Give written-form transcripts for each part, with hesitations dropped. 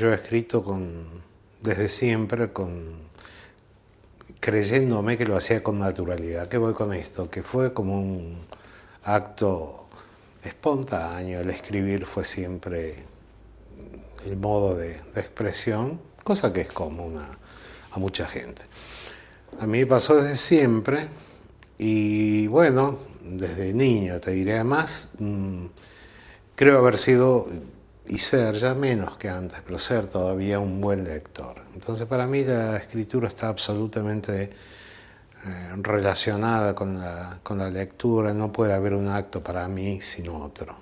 yo he escrito desde siempre creyéndome que lo hacía con naturalidad. ¿Qué voy con esto? Que fue como un acto espontáneo. El escribir fue siempre el modo de expresión, cosa que es común a mucha gente. A mí me pasó desde siempre y bueno, desde niño te diré. Además, creo haber sido y ser, ya menos que antes, pero ser todavía un buen lector. Entonces para mí la escritura está absolutamente relacionada con la lectura. No puede haber un acto para mí sin otro.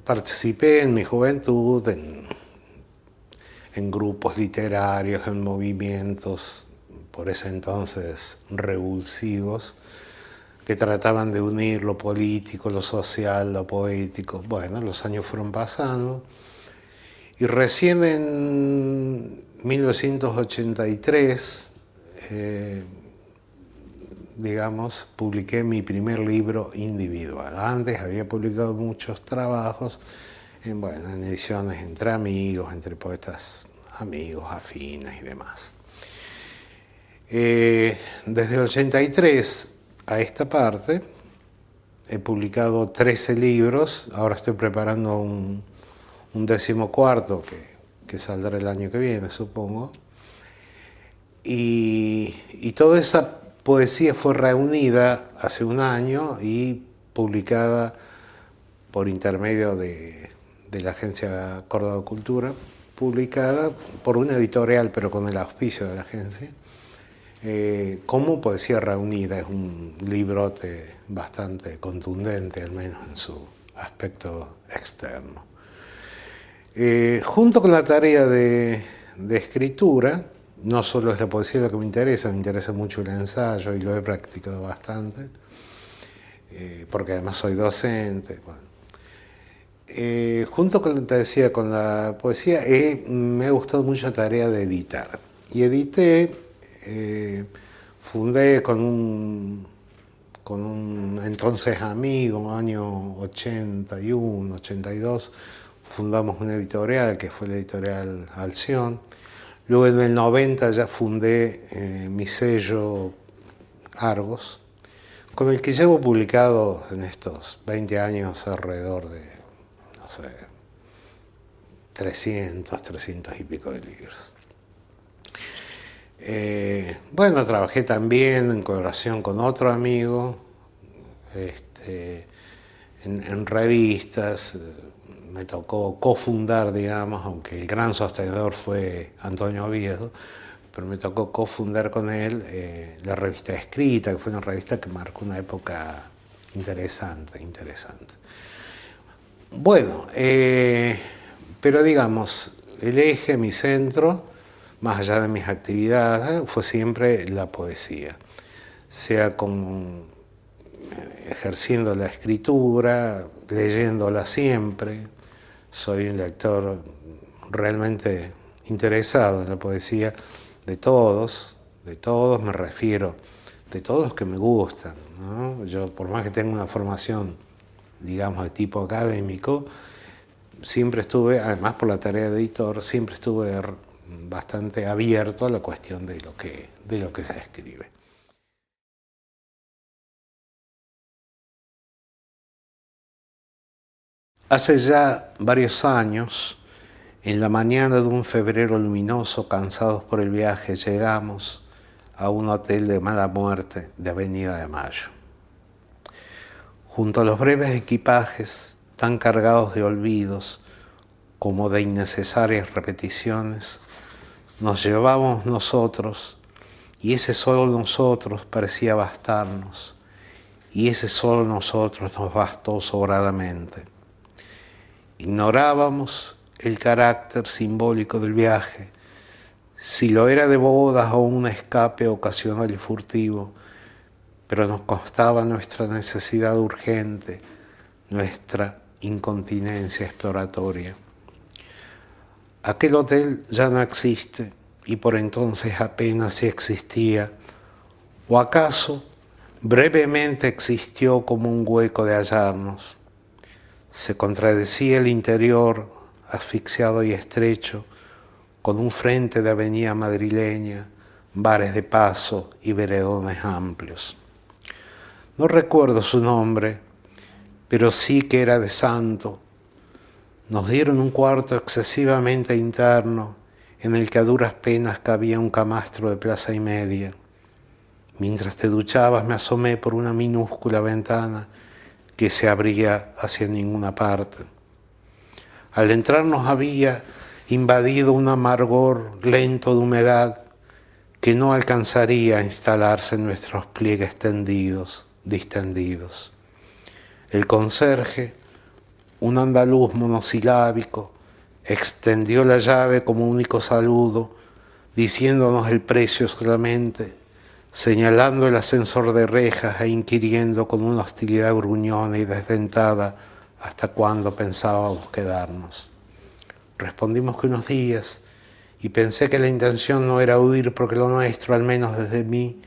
Participé en mi juventud en grupos literarios, en movimientos por ese entonces revulsivos, que trataban de unir lo político, lo social, lo poético. Bueno, los años fueron pasando y recién en 1983, digamos, publiqué mi primer libro individual. Antes había publicado muchos trabajos en ediciones entre amigos, entre poetas amigos, afines y demás. Desde el 83 a esta parte he publicado 13 libros. Ahora estoy preparando un 14º que saldrá el año que viene, supongo. Y toda esa poesía fue reunida hace un año y publicada por intermedio de la agencia Córdoba Cultura, publicada por una editorial, pero con el auspicio de la agencia, como poesía reunida. Es un librote bastante contundente, al menos en su aspecto externo. Junto con la tarea de escritura, no solo es la poesía lo que me interesa mucho el ensayo y lo he practicado bastante, porque además soy docente. Bueno. Junto con, te decía, con la poesía, me ha gustado mucho la tarea de editar. Y edité, fundé con un entonces amigo, año 81, 82, fundamos una editorial que fue la editorial Alción. Luego en el 90 ya fundé mi sello Argos, con el que llevo publicado en estos 20 años alrededor de, no sé, 300 y pico de libros. Bueno, trabajé también en colaboración con otro amigo, en revistas. Me tocó cofundar, digamos, aunque el gran sostenedor fue Antonio Oviedo, pero me tocó cofundar con él la revista Escrita, que fue una revista que marcó una época interesante. Bueno, pero digamos, el eje, mi centro, más allá de mis actividades, fue siempre la poesía, sea ejerciendo la escritura, leyéndola siempre. Soy un lector realmente interesado en la poesía de todos me refiero, de todos los que me gustan, ¿no? Yo, por más que tenga una formación, digamos, de tipo académico, siempre estuve, además por la tarea de editor, siempre estuve bastante abierto a la cuestión de lo que se escribe. Hace ya varios años, en la mañana de un febrero luminoso, cansados por el viaje, llegamos a un hotel de mala muerte de Avenida de Mayo. Junto a los breves equipajes, tan cargados de olvidos como de innecesarias repeticiones, nos llevábamos nosotros, y ese solo nosotros parecía bastarnos, y ese solo nosotros nos bastó sobradamente. Ignorábamos el carácter simbólico del viaje, si lo era de bodas o un escape ocasional y furtivo, pero nos constaba nuestra necesidad urgente, nuestra incontinencia exploratoria. Aquel hotel ya no existe, y por entonces apenas si existía, o acaso brevemente existió como un hueco de hallarnos. Se contradecía el interior asfixiado y estrecho, con un frente de avenida madrileña, bares de paso y veredones amplios. No recuerdo su nombre, pero sí que era de santo. Nos dieron un cuarto excesivamente interno, en el que a duras penas cabía un camastro de plaza y media. Mientras te duchabas me asomé por una minúscula ventana que se abría hacia ninguna parte. Al entrar nos había invadido un amargor lento de humedad que no alcanzaría a instalarse en nuestros pliegues distendidos. El conserje, un andaluz monosilábico, extendió la llave como único saludo, diciéndonos el precio solamente, señalando el ascensor de rejas e inquiriendo con una hostilidad gruñona y desdentada hasta cuándo pensábamos quedarnos. Respondimos que unos días, y pensé que la intención no era huir porque lo nuestro, al menos desde mí,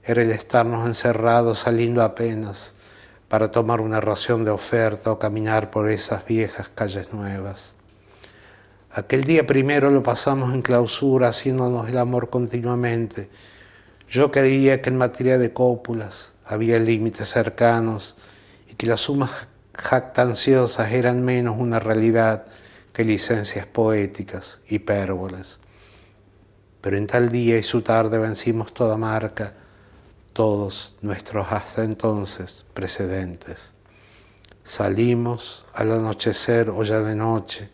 era el estarnos encerrados saliendo apenas para tomar una ración de oferta o caminar por esas viejas calles nuevas. Aquel día primero lo pasamos en clausura, haciéndonos el amor continuamente. Yo creía que en materia de cópulas había límites cercanos y que las sumas jactanciosas eran menos una realidad que licencias poéticas, hipérboles. Pero en tal día y su tarde vencimos toda marca, todos nuestros hasta entonces precedentes. Salimos al anochecer o ya de noche.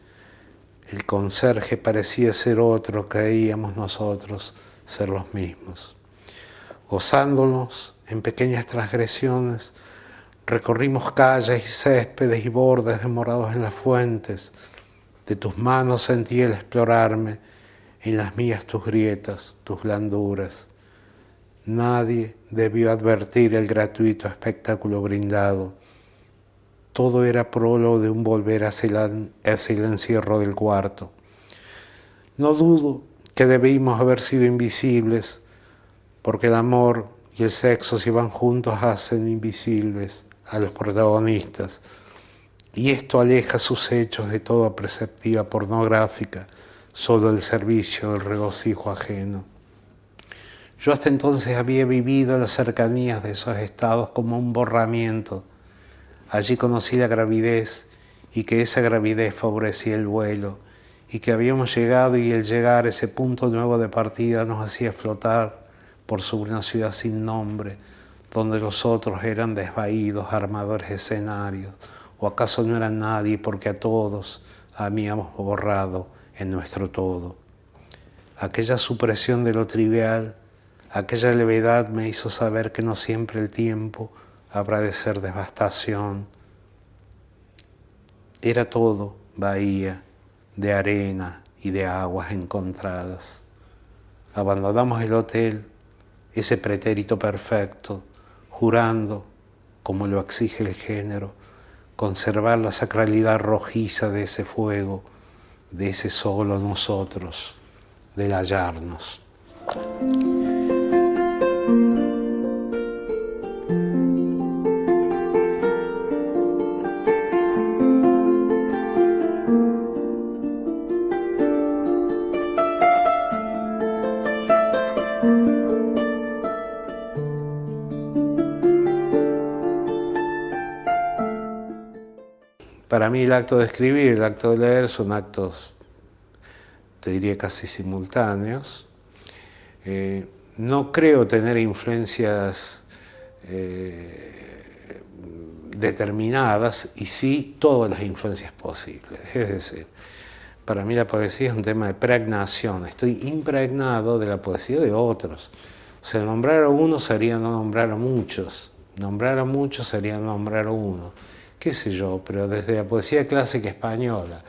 El conserje parecía ser otro, creíamos nosotros ser los mismos. Gozándonos en pequeñas transgresiones, recorrimos calles y céspedes y bordes demorados en las fuentes. De tus manos sentí el explorarme, en las mías tus grietas, tus blanduras. Nadie debió advertir el gratuito espectáculo brindado. Todo era prólogo de un volver hacia el encierro del cuarto. No dudo que debimos haber sido invisibles, porque el amor y el sexo, si van juntos, hacen invisibles a los protagonistas, y esto aleja sus hechos de toda perspectiva pornográfica, solo el servicio del regocijo ajeno. Yo hasta entonces había vivido las cercanías de esos estados como un borramiento. Allí conocí la gravidez y que esa gravidez favorecía el vuelo, y que habíamos llegado y el llegar a ese punto nuevo de partida nos hacía flotar por sobre una ciudad sin nombre, donde los otros eran desvaídos armadores de escenarios, o acaso no eran nadie porque a todos habíamos borrado en nuestro todo. Aquella supresión de lo trivial, aquella levedad me hizo saber que no siempre el tiempo habrá de ser devastación. Era todo bahía de arena y de aguas encontradas. Abandonamos el hotel, ese pretérito perfecto, jurando, como lo exige el género, conservar la sacralidad rojiza de ese fuego, de ese solo nosotros, del hallarnos. Para mí el acto de escribir y el acto de leer son actos, te diría, casi simultáneos. No creo tener influencias determinadas, y sí todas las influencias posibles. Es decir, para mí la poesía es un tema de pregnación. Estoy impregnado de la poesía de otros. O sea, nombrar a uno sería no nombrar a muchos. Nombrar a muchos sería nombrar a uno. Qué sé yo, pero desde la poesía clásica española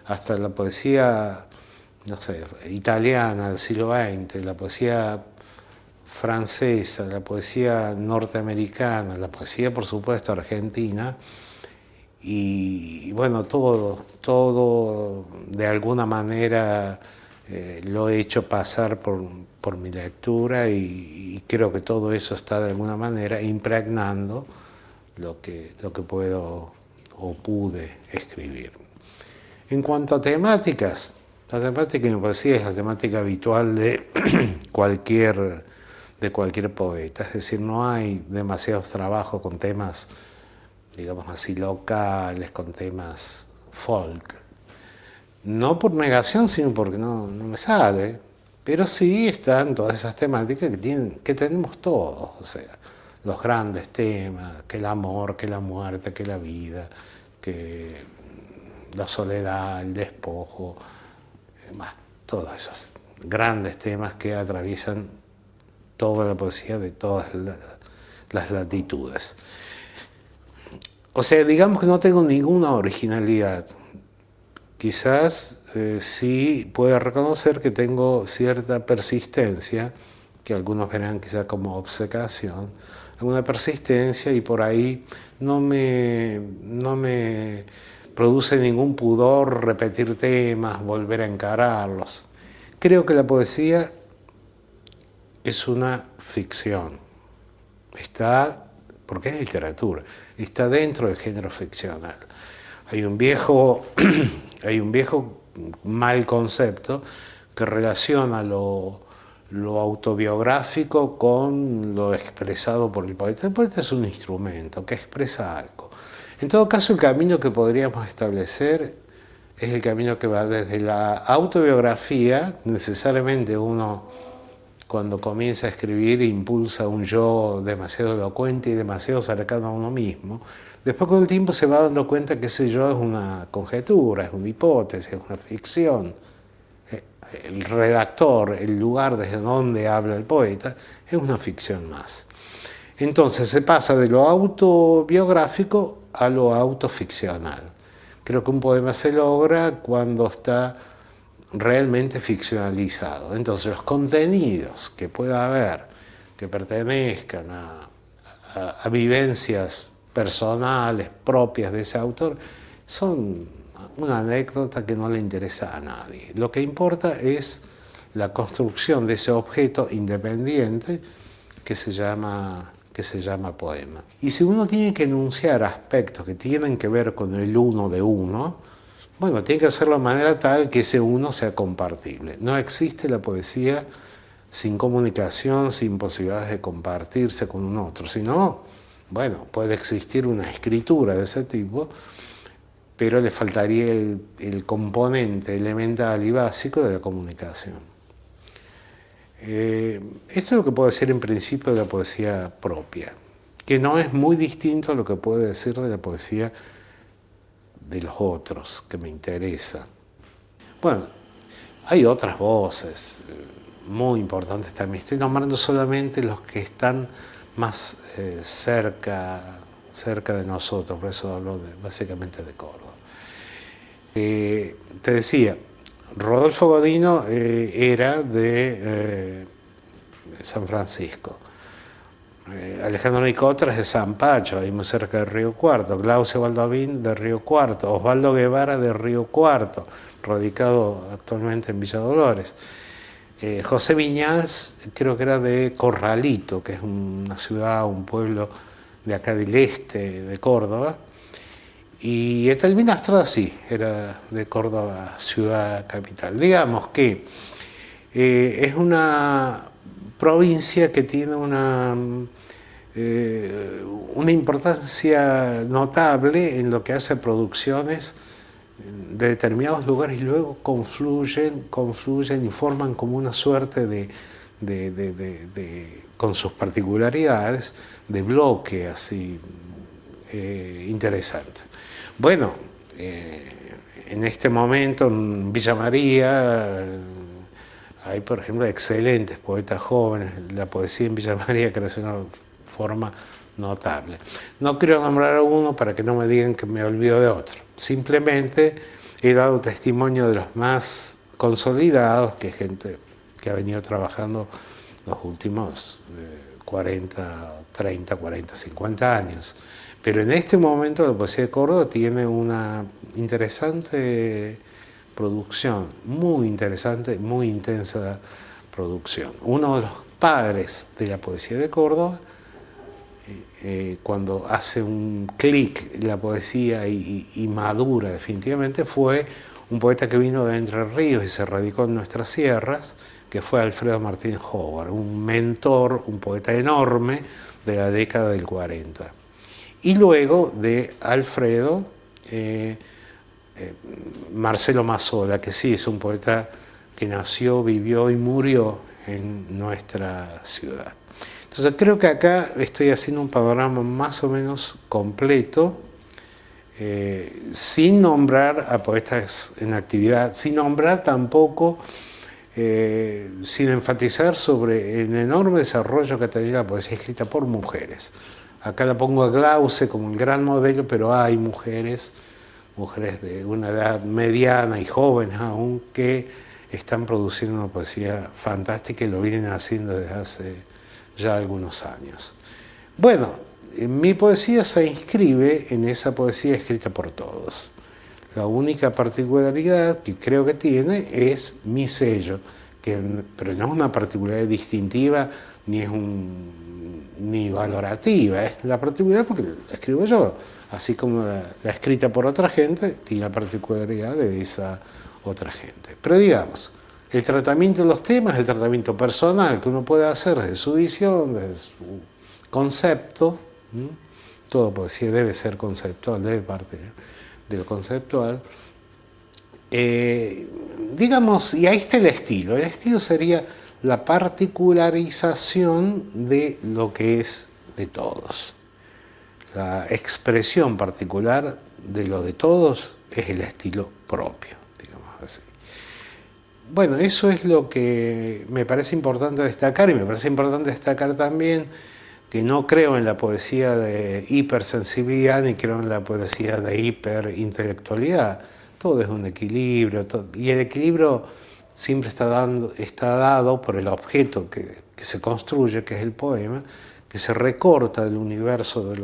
hasta la poesía, no sé, italiana del siglo XX, la poesía francesa, la poesía norteamericana, la poesía, por supuesto, argentina, y bueno, todo de alguna manera lo he hecho pasar por mi lectura, y creo que todo eso está de alguna manera impregnando lo que puedo o pude escribir. En cuanto a temáticas, la temática en poesía es la temática habitual de cualquier poeta, es decir, no hay demasiados trabajos con temas, digamos así, locales, con temas folk. No por negación, sino porque no me sale, pero sí están todas esas temáticas que tenemos todos, o sea, los grandes temas, que el amor, que la muerte, que la vida, que la soledad, el despojo, todos esos grandes temas que atraviesan toda la poesía de todas las latitudes. O sea, digamos que no tengo ninguna originalidad. Quizás sí pueda reconocer que tengo cierta persistencia, que algunos verán quizás como obcecación, alguna persistencia, y por ahí no me produce ningún pudor repetir temas, volver a encararlos. Creo que la poesía es una ficción, porque es literatura, está dentro del género ficcional. Hay un viejo mal concepto que relaciona lo autobiográfico con lo expresado por el poeta. El poeta es un instrumento que expresa algo. En todo caso, el camino que podríamos establecer es el camino que va desde la autobiografía. Necesariamente uno, cuando comienza a escribir, impulsa un yo demasiado elocuente y demasiado cercano a uno mismo. Después, con el tiempo, se va dando cuenta que ese yo es una conjetura, es una hipótesis, es una ficción. El redactor, el lugar desde donde habla el poeta, es una ficción más. Entonces se pasa de lo autobiográfico a lo autoficcional. Creo que un poema se logra cuando está realmente ficcionalizado. Entonces los contenidos que pueda haber, que pertenezcan a vivencias personales propias de ese autor, son una anécdota que no le interesa a nadie. Lo que importa es la construcción de ese objeto independiente que se llama poema. Y si uno tiene que enunciar aspectos que tienen que ver con el uno de uno, bueno, tiene que hacerlo de manera tal que ese uno sea compartible. No existe la poesía sin comunicación, sin posibilidades de compartirse con un otro. Si no, bueno, puede existir una escritura de ese tipo, pero le faltaría el componente elemental y básico de la comunicación. Esto es lo que puedo decir en principio de la poesía propia, que no es muy distinto a lo que puedo decir de la poesía de los otros, que me interesa. Bueno, hay otras voces muy importantes también. Estoy nombrando solamente los que están más cerca de nosotros, por eso hablo básicamente de Córdoba. Te decía, Rodolfo Godino era de San Francisco. Alejandro Nicotra es de San Pacho, ahí muy cerca de Río Cuarto. Glaucio Baldovín de Río Cuarto. Osvaldo Guevara de Río Cuarto, radicado actualmente en Villa Dolores. José Viñals creo que era de Corralito, que es una ciudad, un pueblo de acá del este de Córdoba. Y Etelvina Estrada sí, era de Córdoba, ciudad capital. Digamos que es una provincia que tiene una importancia notable en lo que hace producciones de determinados lugares y luego confluyen y forman como una suerte con sus particularidades, de bloque así interesante. Bueno, en este momento en Villa María hay, por ejemplo, excelentes poetas jóvenes. La poesía en Villa María creció de una forma notable. No quiero nombrar a uno para que no me digan que me olvido de otro. Simplemente he dado testimonio de los más consolidados, que es gente que ha venido trabajando los últimos 30, 40, 50 años. Pero en este momento la poesía de Córdoba tiene una interesante producción, muy interesante, muy intensa producción. Uno de los padres de la poesía de Córdoba, cuando hace un clic la poesía y madura definitivamente, fue un poeta que vino de Entre Ríos y se radicó en nuestras sierras, que fue Alfredo Martínez Howard, un mentor, un poeta enorme de la década del 40. Y luego de Alfredo, Marcelo Mazzola, que sí es un poeta que nació, vivió y murió en nuestra ciudad. Entonces creo que acá estoy haciendo un panorama más o menos completo, sin nombrar a poetas en actividad, sin nombrar tampoco, sin enfatizar sobre el enorme desarrollo que ha tenido la poesía escrita por mujeres. Acá la pongo a Glauce como el gran modelo, pero hay mujeres de una edad mediana y jóvenes aún, que están produciendo una poesía fantástica y lo vienen haciendo desde hace ya algunos años. Bueno, mi poesía se inscribe en esa poesía escrita por todos. La única particularidad que creo que tiene es mi sello, pero no es una particularidad distintiva ni es ni valorativa, es la particularidad porque la escribo yo, así como la escrita por otra gente tiene la particularidad de esa otra gente. Pero digamos, el tratamiento de los temas, el tratamiento personal que uno puede hacer desde su visión, desde su concepto, toda poesía debe ser conceptual, debe partir de lo conceptual. Digamos, y ahí está el estilo sería la particularización de lo que es de todos. La expresión particular de lo de todos es el estilo propio, digamos así. Bueno, eso es lo que me parece importante destacar, y me parece importante destacar también que no creo en la poesía de hipersensibilidad ni creo en la poesía de hiperintelectualidad. Todo es un equilibrio, y el equilibrio siempre está dado por el objeto que se construye, que es el poema, que se recorta del universo de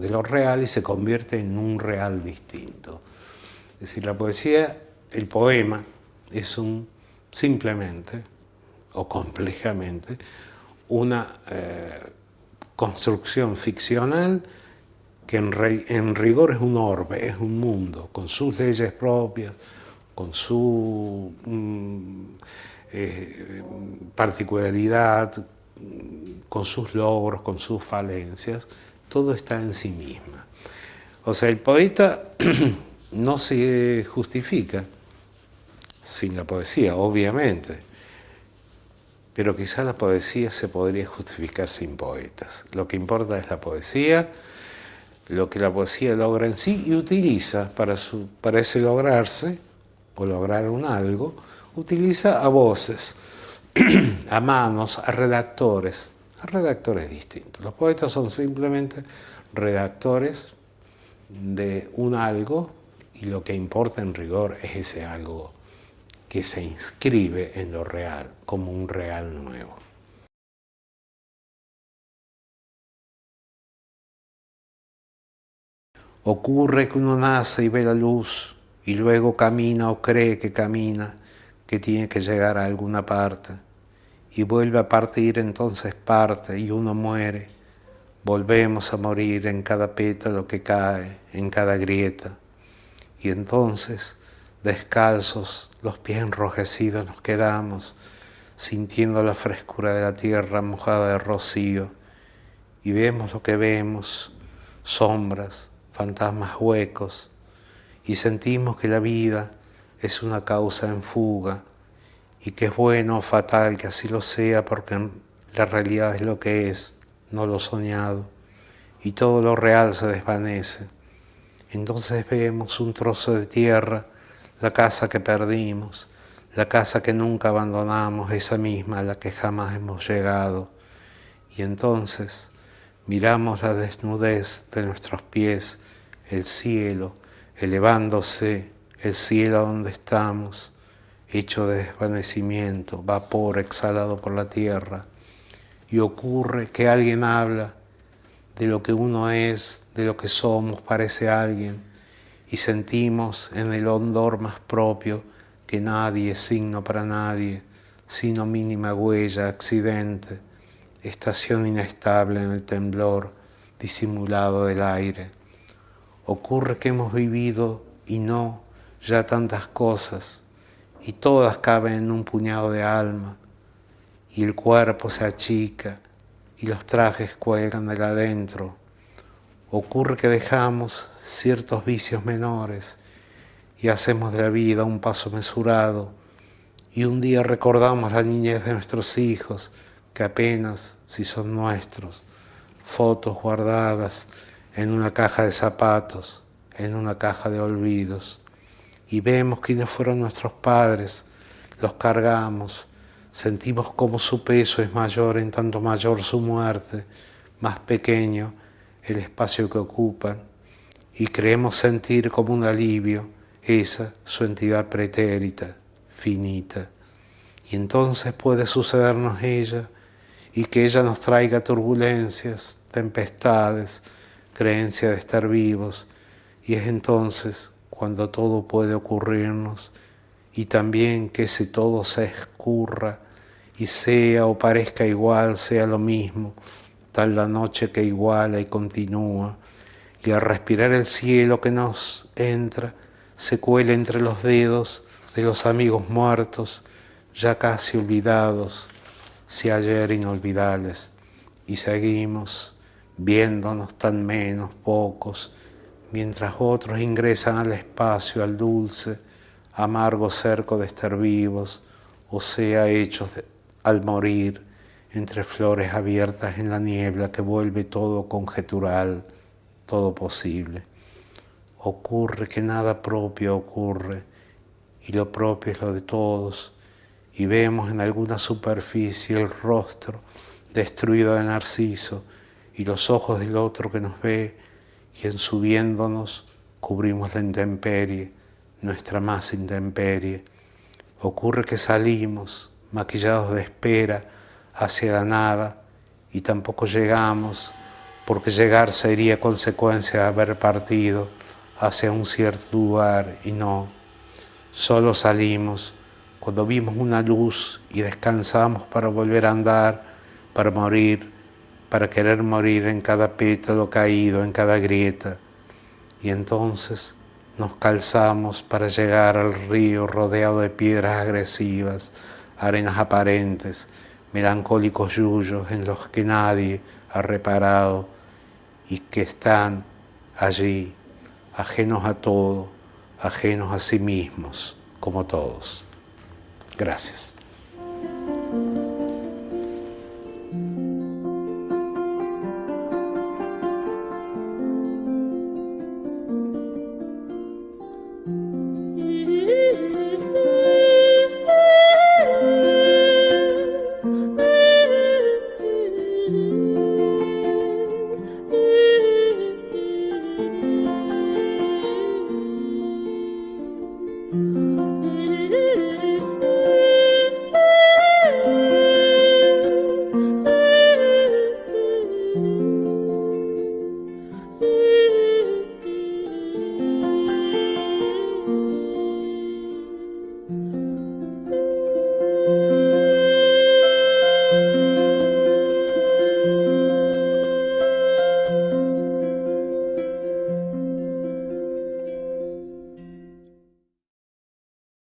lo real y se convierte en un real distinto. Es decir, la poesía, el poema, es simplemente o complejamente una construcción ficcional que en rigor es un orbe, es un mundo, con sus leyes propias, con su particularidad, con sus logros, con sus falencias, todo está en sí misma. O sea, el poeta no se justifica sin la poesía, obviamente, pero quizá la poesía se podría justificar sin poetas. Lo que importa es la poesía, lo que la poesía logra en sí y utiliza para ese lograrse, o lograr un algo, utiliza a voces, a manos, a redactores distintos. Los poetas son simplemente redactores de un algo y lo que importa en rigor es ese algo que se inscribe en lo real, como un real nuevo. Ocurre que uno nace y ve la luz y luego camina o cree que camina, que tiene que llegar a alguna parte y vuelve a partir, entonces parte y uno muere. Volvemos a morir en cada pétalo que cae, en cada grieta. Y entonces, descalzos, los pies enrojecidos, nos quedamos, sintiendo la frescura de la tierra mojada de rocío, y vemos lo que vemos, sombras, fantasmas huecos, y sentimos que la vida es una causa en fuga, y que es bueno o fatal que así lo sea, porque la realidad es lo que es, no lo soñado, y todo lo real se desvanece. Entonces vemos un trozo de tierra, la casa que perdimos, la casa que nunca abandonamos, esa misma a la que jamás hemos llegado. Y entonces miramos la desnudez de nuestros pies, el cielo elevándose, el cielo donde estamos, hecho de desvanecimiento, vapor exhalado por la tierra. Y ocurre que alguien habla de lo que uno es, de lo que somos, parece alguien, y sentimos en el hondor más propio que nadie es signo para nadie, sino mínima huella, accidente, estación inestable en el temblor disimulado del aire. Ocurre que hemos vivido y no, ya tantas cosas, y todas caben en un puñado de alma, y el cuerpo se achica, y los trajes cuelgan del adentro. Ocurre que dejamos ciertos vicios menores, y hacemos de la vida un paso mesurado, y un día recordamos la niñez de nuestros hijos, que apenas si son nuestros, fotos guardadas en una caja de zapatos, en una caja de olvidos, y vemos quiénes fueron nuestros padres, los cargamos, sentimos como su peso es mayor en tanto mayor su muerte, más pequeño el espacio que ocupan, y creemos sentir como un alivio esa su entidad pretérita, finita. Y entonces puede sucedernos ella, y que ella nos traiga turbulencias, tempestades, creencia de estar vivos, y es entonces cuando todo puede ocurrirnos, y también que ese todo se escurra, y sea o parezca igual, sea lo mismo, tal la noche que iguala y continúa, y al respirar el cielo que nos entra, se cuela entre los dedos de los amigos muertos, ya casi olvidados, si ayer inolvidables, y seguimos viéndonos tan menos pocos, mientras otros ingresan al espacio, al dulce, amargo cerco de estar vivos, o sea, al morir, entre flores abiertas en la niebla que vuelve todo conjetural, todo posible. Ocurre que nada propio ocurre, y lo propio es lo de todos, y vemos en alguna superficie el rostro destruido de Narciso y los ojos del otro que nos ve, y en subiéndonos cubrimos la intemperie, nuestra más intemperie. Ocurre que salimos, maquillados de espera, hacia la nada, y tampoco llegamos, porque llegar sería consecuencia de haber partido hacia un cierto lugar, y no, solo salimos cuando vimos una luz y descansamos para volver a andar, para morir, para querer morir en cada pétalo caído, en cada grieta. Y entonces nos calzamos para llegar al río rodeado de piedras agresivas, arenas aparentes, melancólicos yuyos en los que nadie ha reparado y que están allí, ajenos a todo, ajenos a sí mismos, como todos. Gracias.